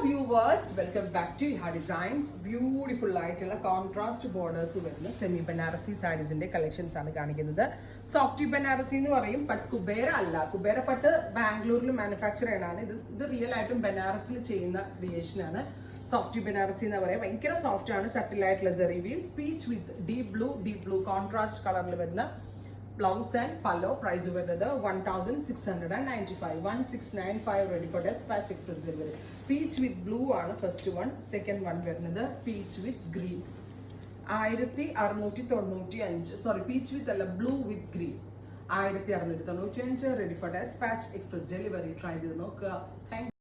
Viewers, welcome back to Iha designs. Beautiful ആയിട്ടുള്ള contrast borders വരുന്ന semi Banarasi സാരീസിന്റെ കളക്ഷൻസ് ആണ് കാണിക്കുന്നത്. സോഫ്റ്റ് ബനാറസി എന്ന് പറയും, ബട്ട് കുബേര അല്ല. കുബേര പട്ട് ബാംഗ്ലൂരിൽ മാനുഫാക്ചർ ചെയ്യണതാണ്. ഇത് റിയൽ ആയിട്ടും ബനാറസിൽ ചെയ്യുന്ന ക്രിയേഷൻ ആണ്. സോഫ്റ്റ് ബനാറസി എന്ന് പറയാം. ഭയങ്കര സോഫ്റ്റ് ആണ്. സട്ടിൽ ആയിട്ടുള്ള zari weaves, peach with deep blue contrast കളറിൽ വരുന്ന ബ്ലൗസ് ആൻഡ് പല്ലോ. പ്രൈസ് വരുന്നത് 1695. 1695 ready for despatch express delivery. Peach with blue ആണ് ഫസ്റ്റ് വൺ. സെക്കൻഡ് വൺ വരുന്നത് peach with green. 1695. Sorry, peach with അല്ല, blue with green. 1695 ready for despatch express delivery. Try ചെയ്ത് നോക്കുക. Thank